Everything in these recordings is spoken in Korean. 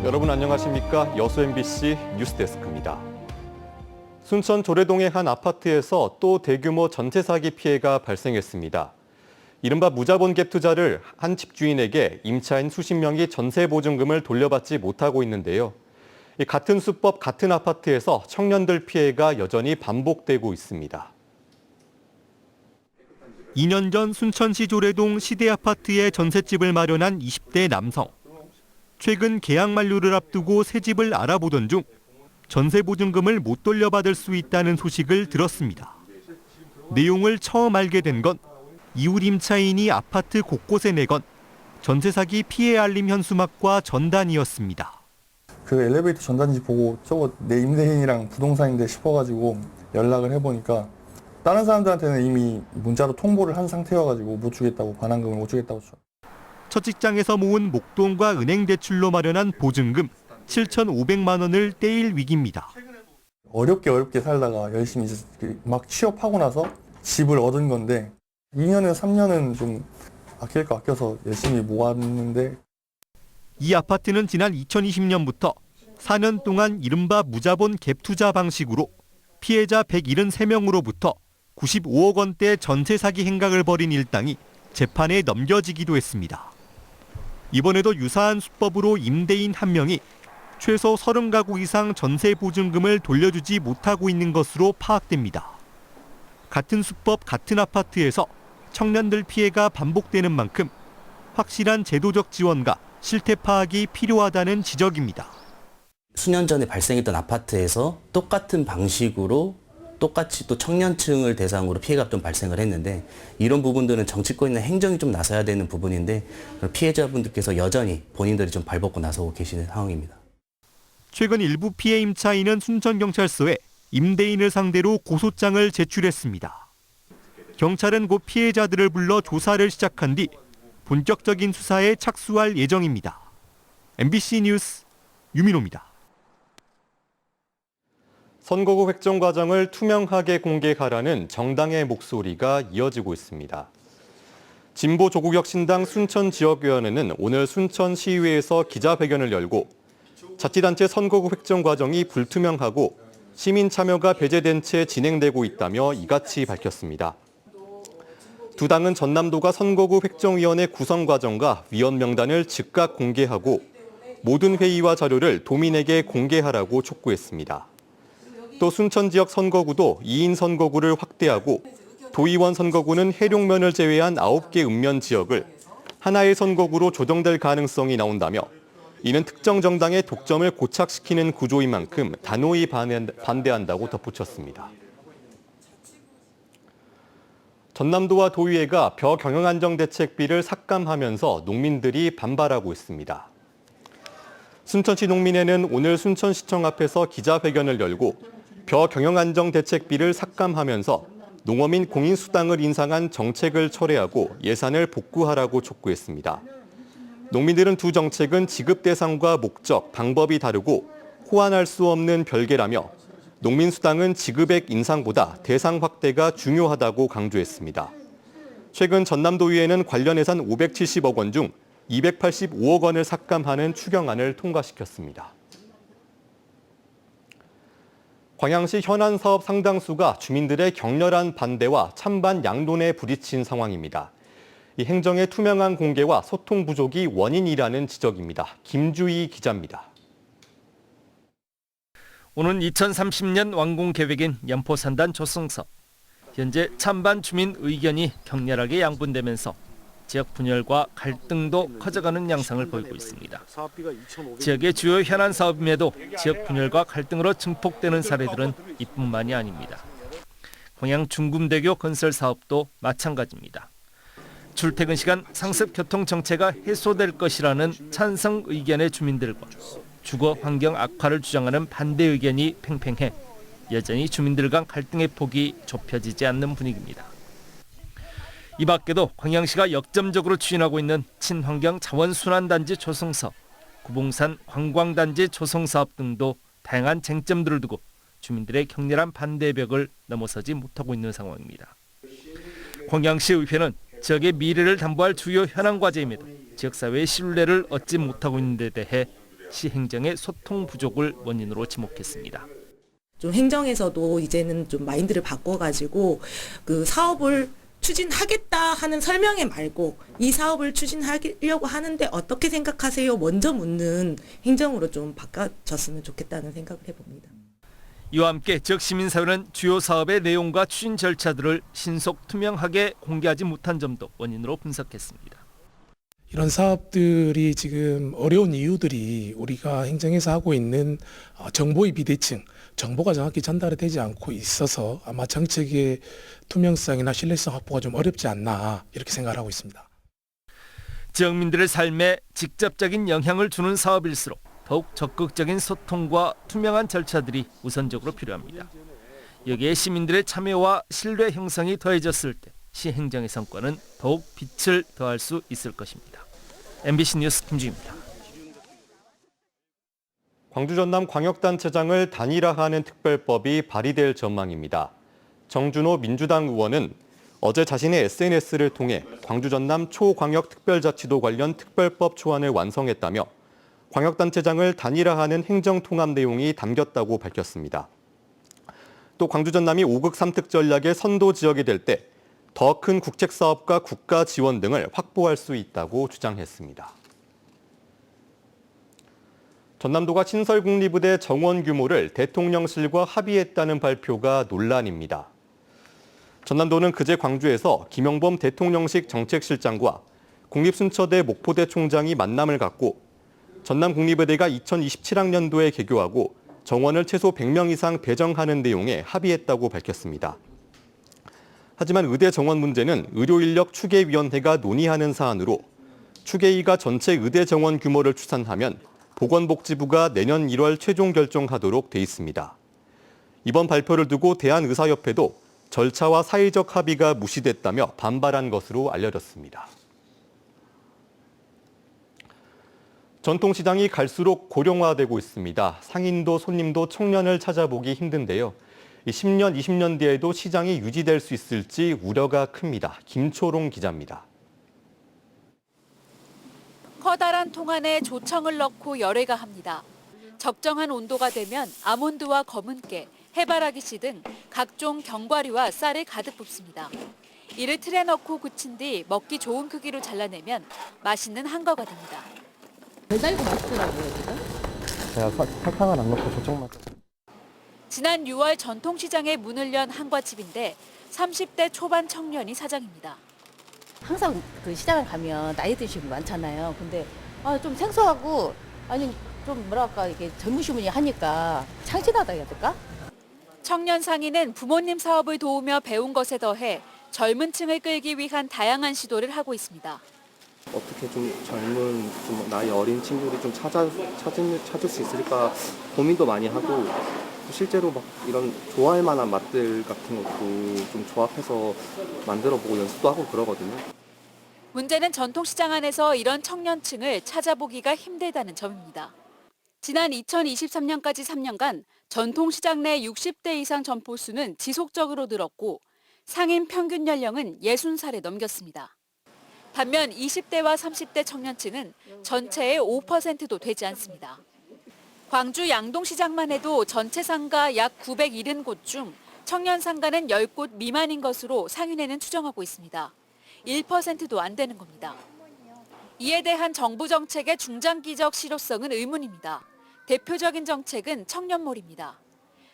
여러분 안녕하십니까? 여수 MBC 뉴스데스크입니다. 순천 조례동의 한 아파트에서 또 대규모 전세 사기 피해가 발생했습니다. 이른바 무자본 갭 투자를 한 집주인에게 임차인 수십 명이 전세 보증금을 돌려받지 못하고 있는데요. 같은 수법, 같은 아파트에서 청년들 피해가 여전히 반복되고 있습니다. 2년 전 순천시 조례동 시대 아파트에 전셋집을 마련한 20대 남성. 최근 계약 만료를 앞두고 새 집을 알아보던 중 전세 보증금을 못 돌려받을 수 있다는 소식을 들었습니다. 내용을 처음 알게 된 건 이웃 임차인이 아파트 곳곳에 내건 전세 사기 피해 알림 현수막과 전단이었습니다. 그 엘리베이터 전단지 보고 저거 내 임대인이랑 부동산인데 싶어가지고 연락을 해보니까 다른 사람들한테는 이미 문자로 통보를 한 상태여가지고 못 주겠다고, 반환금을 못 주겠다고. 첫 직장에서 모은 목돈과 은행 대출로 마련한 보증금 7,500만 원을 떼일 위기입니다. 어렵게 살다가 열심히 막 취업하고 나서 집을 얻은 건데 2년에서 3년은 좀 아낄 거 아껴서 열심히 모았는데, 이 아파트는 지난 2020년부터 4년 동안 이른바 무자본 갭 투자 방식으로 피해자 173명으로부터 95억 원대 전세 사기 행각을 벌인 일당이 재판에 넘겨지기도 했습니다. 이번에도 유사한 수법으로 임대인 한 명이 최소 30가구 이상 전세 보증금을 돌려주지 못하고 있는 것으로 파악됩니다. 같은 수법, 같은 아파트에서 청년들 피해가 반복되는 만큼 확실한 제도적 지원과 실태 파악이 필요하다는 지적입니다. 수년 전에 발생했던 아파트에서 똑같은 방식으로 똑같이 또 청년층을 대상으로 피해가 좀 발생을 했는데, 이런 부분들은 정치권이나 행정이 좀 나서야 되는 부분인데 피해자분들께서 여전히 본인들이 좀 발벗고 나서고 계시는 상황입니다. 최근 일부 피해 임차인은 순천경찰서에 임대인을 상대로 고소장을 제출했습니다. 경찰은 곧 피해자들을 불러 조사를 시작한 뒤 본격적인 수사에 착수할 예정입니다. MBC 뉴스 유민호입니다. 선거구 획정 과정을 투명하게 공개하라는 정당의 목소리가 이어지고 있습니다. 진보 조국혁신당 순천지역위원회는 오늘 순천시의회에서 기자회견을 열고 자치단체 선거구 획정 과정이 불투명하고 시민 참여가 배제된 채 진행되고 있다며 이같이 밝혔습니다. 두 당은 전남도가 선거구 획정위원회 구성 과정과 위원 명단을 즉각 공개하고 모든 회의와 자료를 도민에게 공개하라고 촉구했습니다. 또 순천 지역 선거구도 2인 선거구를 확대하고 도의원 선거구는 해룡면을 제외한 9개 읍면 지역을 하나의 선거구로 조정될 가능성이 나온다며 이는 특정 정당의 독점을 고착시키는 구조인 만큼 단호히 반대한다고 덧붙였습니다. 전남도와 도의회가 벼 경영안정대책비를 삭감하면서 농민들이 반발하고 있습니다. 순천시 농민회는 오늘 순천시청 앞에서 기자회견을 열고 벼 경영안정대책비를 삭감하면서 농어민 공인수당을 인상한 정책을 철회하고 예산을 복구하라고 촉구했습니다. 농민들은 두 정책은 지급 대상과 목적, 방법이 다르고 호환할 수 없는 별개라며 농민수당은 지급액 인상보다 대상 확대가 중요하다고 강조했습니다. 최근 전남도의회는 관련 예산 570억 원 중 285억 원을 삭감하는 추경안을 통과시켰습니다. 광양시 현안 사업 상당수가 주민들의 격렬한 반대와 찬반 양론에 부딪힌 상황입니다. 이 행정의 투명한 공개와 소통 부족이 원인이라는 지적입니다. 김주희 기자입니다. 오는 2030년 완공 계획인 연포산단 조성서. 현재 찬반 주민 의견이 격렬하게 양분되면서 지역 분열과 갈등도 커져가는 양상을 보이고 있습니다. 지역의 주요 현안 사업임에도 지역 분열과 갈등으로 증폭되는 사례들은 이뿐만이 아닙니다. 광양 중금대교 건설 사업도 마찬가지입니다. 출퇴근 시간 상습 교통 정체가 해소될 것이라는 찬성 의견의 주민들과 주거 환경 악화를 주장하는 반대 의견이 팽팽해 여전히 주민들 간 갈등의 폭이 좁혀지지 않는 분위기입니다. 이 밖에도 광양시가 역점적으로 추진하고 있는 친환경 자원순환단지 조성사업, 구봉산 관광단지 조성사업 등도 다양한 쟁점들을 두고 주민들의 격렬한 반대 벽을 넘어서지 못하고 있는 상황입니다. 광양시의회는 지역의 미래를 담보할 주요 현안 과제임에도 지역사회의 신뢰를 얻지 못하고 있는 데 대해 시행정의 소통 부족을 원인으로 지목했습니다. 좀 행정에서도 이제는 좀 마인드를 바꿔가지고 그 사업을 추진하겠다 하는 설명회 말고 이 사업을 추진하려고 하는데 어떻게 생각하세요? 먼저 묻는 행정으로 좀 바꿔졌으면 좋겠다는 생각을 해봅니다. 이와 함께 지역 시민사회는 주요 사업의 내용과 추진 절차들을 신속 투명하게 공개하지 못한 점도 원인으로 분석했습니다. 이런 사업들이 지금 어려운 이유들이 우리가 행정에서 하고 있는 정보의 비대칭, 정보가 정확히 전달이 되지 않고 있어서 아마 정책의 투명성이나 신뢰성 확보가 좀 어렵지 않나 이렇게 생각을 하고 있습니다. 지역민들의 삶에 직접적인 영향을 주는 사업일수록 더욱 적극적인 소통과 투명한 절차들이 우선적으로 필요합니다. 여기에 시민들의 참여와 신뢰 형성이 더해졌을 때 시행정의 성과는 더욱 빛을 더할 수 있을 것입니다. MBC 뉴스 김주희입니다. 광주 전남 광역단체장을 단일화하는 특별법이 발의될 전망입니다. 정준호 민주당 의원은 어제 자신의 SNS를 통해 광주 전남 초광역특별자치도 관련 특별법 초안을 완성했다며 광역단체장을 단일화하는 행정통합 내용이 담겼다고 밝혔습니다. 또 광주 전남이 5극 3특 전략의 선도 지역이 될 때 더 큰 국책사업과 국가 지원 등을 확보할 수 있다고 주장했습니다. 전남도가 신설국립의대 정원 규모를 대통령실과 합의했다는 발표가 논란입니다. 전남도는 그제 광주에서 김영범 대통령실 정책실장과 국립순처대 목포대 총장이 만남을 갖고 전남국립의대가 2027학년도에 개교하고 정원을 최소 100명 이상 배정하는 내용에 합의했다고 밝혔습니다. 하지만 의대 정원 문제는 의료인력 추계위원회가 논의하는 사안으로 추계위가 전체 의대 정원 규모를 추산하면 보건복지부가 내년 1월 최종 결정하도록 돼 있습니다. 이번 발표를 두고 대한의사협회도 절차와 사회적 합의가 무시됐다며 반발한 것으로 알려졌습니다. 전통시장이 갈수록 고령화되고 있습니다. 상인도 손님도 청년을 찾아보기 힘든데요. 10년, 20년 뒤에도 시장이 유지될 수 있을지 우려가 큽니다. 김초롱 기자입니다. 커다란 통 안에 조청을 넣고 열애가 합니다. 적정한 온도가 되면 아몬드와 검은깨, 해바라기 씨 등 각종 견과류와 쌀을 가득 붓습니다. 이를 틀에 넣고 굳힌 뒤 먹기 좋은 크기로 잘라내면 맛있는 한거가 됩니다. 달달고 맛있더라고요, 지금. 제가 설탕을 안 넣고 조청만. 지난 6월 전통시장에 문을 연 한과집인데 30대 초반 청년이 사장입니다. 항상 그 시장을 가면 나이 드신 분 많잖아요. 근데 좀 생소하고 아니 좀 뭐랄까 이게 젊으신 분이 하니까 창신하다 해야 될까? 청년 상인은 부모님 사업을 도우며 배운 것에 더해 젊은 층을 끌기 위한 다양한 시도를 하고 있습니다. 어떻게 좀 젊은, 좀 나이 어린 친구들이 좀 찾을 수 있을까 고민도 많이 하고 실제로 막 이런 좋아할 만한 맛들 같은 것도 좀 조합해서 만들어보고 연습도 하고 그러거든요. 문제는 전통시장 안에서 이런 청년층을 찾아보기가 힘들다는 점입니다. 지난 2023년까지 3년간 전통시장 내 60대 이상 점포 수는 지속적으로 늘었고 상인 평균 연령은 60살에 넘겼습니다. 반면 20대와 30대 청년층은 전체의 5%도 되지 않습니다. 광주 양동시장만 해도 전체 상가 약 970곳 중 청년 상가는 10곳 미만인 것으로 상인회는 추정하고 있습니다. 1%도 안 되는 겁니다. 이에 대한 정부 정책의 중장기적 실효성은 의문입니다. 대표적인 정책은 청년몰입니다.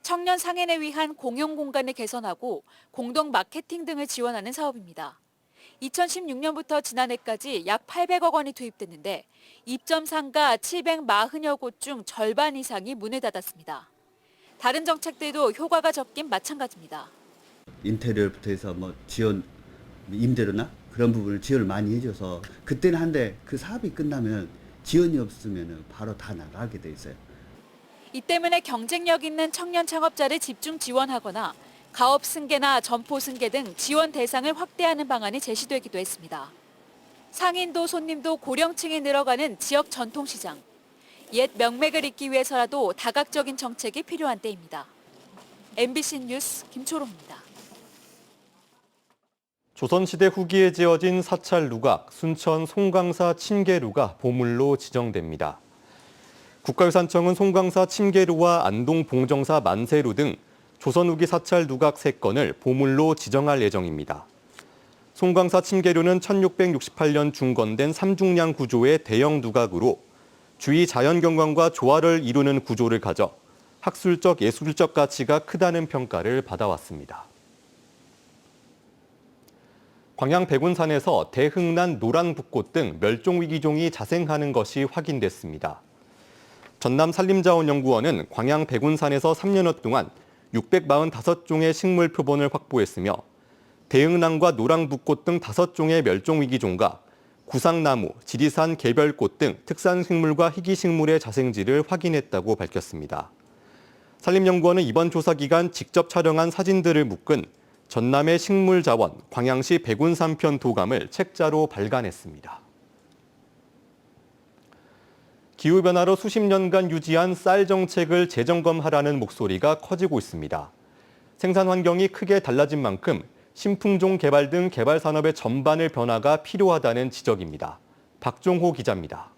청년 상인을 위한 공용 공간을 개선하고 공동 마케팅 등을 지원하는 사업입니다. 2016년부터 지난해까지 약 800억 원이 투입됐는데 입점 상가 740여 곳 중 절반 이상이 문을 닫았습니다. 다른 정책들도 효과가 적긴 마찬가지입니다. 인테리어부터 해서 지원, 임대료나 그런 부분을 지원을 많이 해줘서 그때는 한데 그 사업이 끝나면 지원이 없으면 바로 다 나가게 돼 있어요. 이 때문에 경쟁력 있는 청년 창업자를 집중 지원하거나 가업 승계나 점포 승계 등 지원 대상을 확대하는 방안이 제시되기도 했습니다. 상인도 손님도 고령층이 늘어가는 지역 전통시장. 옛 명맥을 잇기 위해서라도 다각적인 정책이 필요한 때입니다. MBC 뉴스 김초롱입니다. 조선시대 후기에 지어진 사찰 누각, 순천 송강사 침계루가 보물로 지정됩니다. 국가유산청은 송강사 침계루와 안동 봉정사 만세루 등 조선 후기 사찰 누각 3건을 보물로 지정할 예정입니다. 송강사 침계루는 1668년 중건된 삼중량 구조의 대형 누각으로 주위 자연경관과 조화를 이루는 구조를 가져 학술적, 예술적 가치가 크다는 평가를 받아왔습니다. 광양 백운산에서 대흥란 노랑붓꽃 등 멸종위기종이 자생하는 것이 확인됐습니다. 전남산림자원연구원은 광양 백운산에서 3년여 동안 645종의 식물 표본을 확보했으며 대흥란과 노랑붓꽃 등 5종의 멸종위기종과 구상나무, 지리산 개별꽃 등 특산식물과 희귀식물의 자생지를 확인했다고 밝혔습니다. 산림연구원은 이번 조사 기간 직접 촬영한 사진들을 묶은 전남의 식물자원 광양시 백운산편 도감을 책자로 발간했습니다. 기후변화로 수십 년간 유지한 쌀 정책을 재점검하라는 목소리가 커지고 있습니다. 생산 환경이 크게 달라진 만큼 신품종 개발 등 개발 산업의 전반의 변화가 필요하다는 지적입니다. 박종호 기자입니다.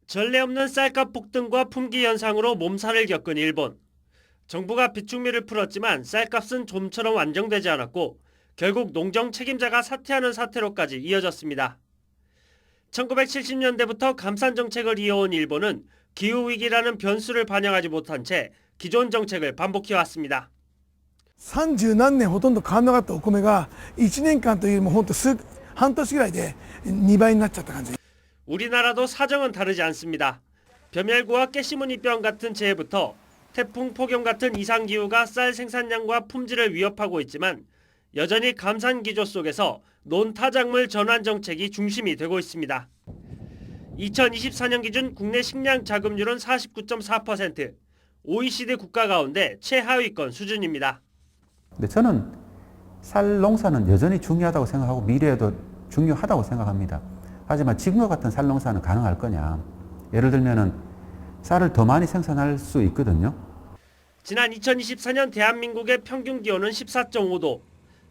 전례 없는 쌀값 폭등과 품귀 현상으로 몸살을 겪은 일본. 정부가 비축미를 풀었지만 쌀값은 좀처럼 안정되지 않았고 결국 농정 책임자가 사퇴하는 사태로까지 이어졌습니다. 1970년대부터 감산 정책을 이어온 일본은 기후위기라는 변수를 반영하지 못한 채 기존 정책을 반복해왔습니다. 30何年ほとんど変わらなかったお米が1年間というよりもほんと半年ぐらいで2倍になっちゃった感じ。 우리나라도 사정은 다르지 않습니다. 벼멸구와 깨시무늬병 같은 재해부터 태풍, 폭염 같은 이상기후가 쌀 생산량과 품질을 위협하고 있지만 여전히 감산 기조 속에서 논타작물 전환 정책이 중심이 되고 있습니다. 2024년 기준 국내 식량 자급률은 49.4%, OECD 국가 가운데 최하위권 수준입니다. 근데 저는 쌀 농사는 여전히 중요하다고 생각하고 미래에도 중요하다고 생각합니다. 하지만 지금과 같은 쌀 농사는 가능할 거냐. 예를 들면은 쌀을 더 많이 생산할 수 있거든요. 지난 2024년 대한민국의 평균 기온은 14.5도,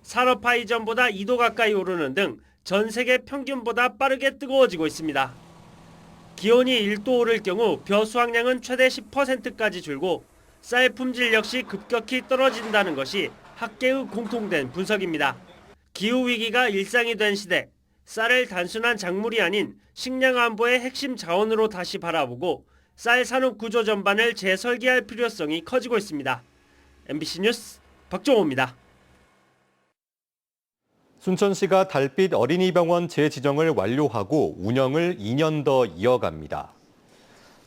산업화 이전보다 2도 가까이 오르는 등 전 세계 평균보다 빠르게 뜨거워지고 있습니다. 기온이 1도 오를 경우 벼 수확량은 최대 10%까지 줄고 쌀 품질 역시 급격히 떨어진다는 것이 학계의 공통된 분석입니다. 기후위기가 일상이 된 시대, 쌀을 단순한 작물이 아닌 식량 안보의 핵심 자원으로 다시 바라보고 쌀 산업 구조 전반을 재설계할 필요성이 커지고 있습니다. MBC 뉴스 박종호입니다. 순천시가 달빛 어린이병원 재지정을 완료하고 운영을 2년 더 이어갑니다.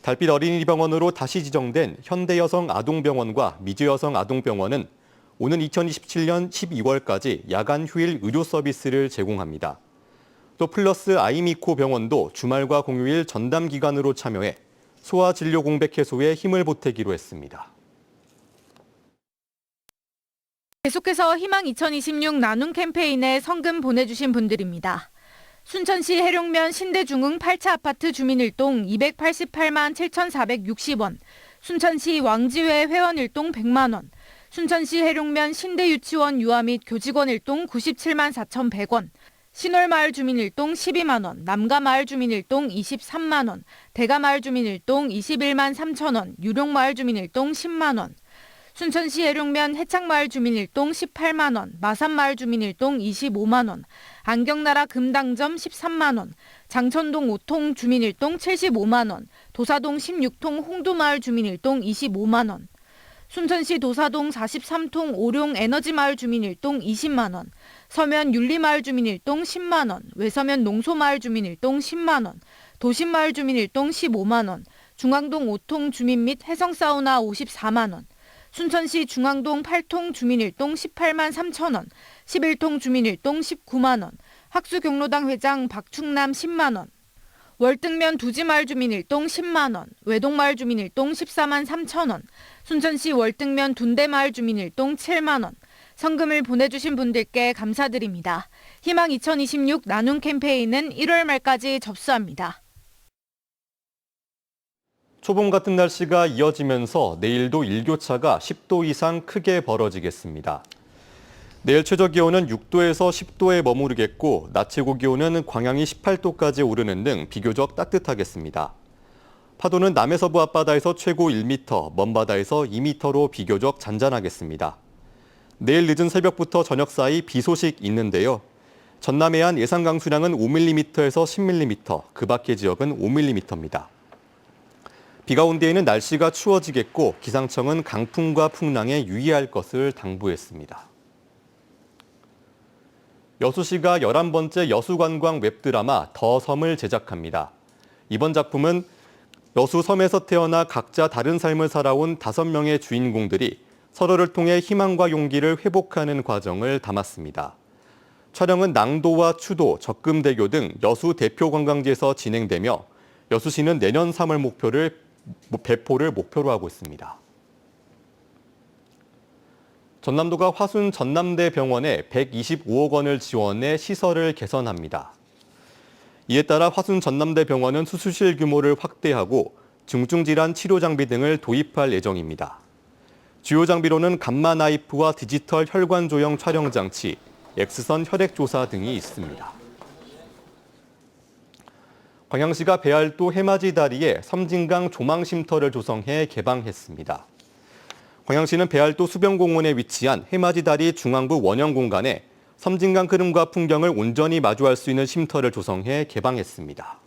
달빛 어린이병원으로 다시 지정된 현대여성아동병원과 미주여성아동병원은 오는 2027년 12월까지 야간 휴일 의료 서비스를 제공합니다. 또 플러스 아이미코 병원도 주말과 공휴일 전담 기관으로 참여해 소아 진료 공백 해소에 힘을 보태기로 했습니다. 계속해서 희망 2026 나눔 캠페인에 성금 보내주신 분들입니다. 순천시 해룡면 신대중흥 8차 아파트 주민일동 288만 7,460원, 순천시 왕지회 회원일동 100만 원, 순천시 해룡면 신대유치원 유아 및 교직원 일동 97만 4,100원, 신월마을 주민일동 12만 원, 남가마을 주민일동 23만 원, 대가마을 주민일동 21만 3천 원, 유룡마을 주민일동 10만 원, 순천시 해룡면 해창마을 주민일동 18만 원, 마산마을 주민일동 25만 원, 안경나라 금당점 13만 원, 장천동 5통 주민일동 75만 원, 도사동 16통 홍두마을 주민일동 25만 원, 순천시 도사동 43통 오룡 에너지마을 주민일동 20만 원, 서면 윤리마을 주민일동 10만 원, 외서면 농소마을 주민일동 10만 원, 도심마을 주민일동 15만 원, 중앙동 5통 주민 및 해성사우나 54만 원, 순천시 중앙동 8통 주민일동 18만 3천 원, 11통 주민일동 19만 원, 학수경로당 회장 박충남 10만 원, 월등면 두지마을 주민일동 10만 원, 외동마을 주민일동 14만 3천 원, 순천시 월등면 둔대마을 주민일동 7만 원, 성금을 보내주신 분들께 감사드립니다. 희망 2026 나눔 캠페인은 1월 말까지 접수합니다. 초봄 같은 날씨가 이어지면서 내일도 일교차가 10도 이상 크게 벌어지겠습니다. 내일 최저 기온은 6도에서 10도에 머무르겠고 낮 최고 기온은 광양이 18도까지 오르는 등 비교적 따뜻하겠습니다. 파도는 남해서부 앞바다에서 최고 1m, 먼바다에서 2m로 비교적 잔잔하겠습니다. 내일 늦은 새벽부터 저녁 사이 비 소식 있는데요. 전남 해안 예상 강수량은 5mm에서 10mm, 그 밖의 지역은 5mm입니다. 비가 온 뒤에는 날씨가 추워지겠고 기상청은 강풍과 풍랑에 유의할 것을 당부했습니다. 여수시가 11번째 여수관광 웹드라마 더 섬을 제작합니다. 이번 작품은 여수 섬에서 태어나 각자 다른 삶을 살아온 5명의 주인공들이 서로를 통해 희망과 용기를 회복하는 과정을 담았습니다. 촬영은 낭도와 추도, 적금대교 등 여수 대표 관광지에서 진행되며 여수시는 내년 3월 배포를 목표로 하고 있습니다. 전남도가 화순 전남대병원에 125억 원을 지원해 시설을 개선합니다. 이에 따라 화순 전남대병원은 수술실 규모를 확대하고 중증질환 치료 장비 등을 도입할 예정입니다. 주요 장비로는 감마 나이프와 디지털 혈관 조형 촬영 장치, X선 혈액 조사 등이 있습니다. 광양시가 배알도 해맞이 다리에 섬진강 조망 쉼터를 조성해 개방했습니다. 광양시는 배알도 수변공원에 위치한 해맞이 다리 중앙부 원형 공간에 섬진강 흐름과 풍경을 온전히 마주할 수 있는 쉼터를 조성해 개방했습니다.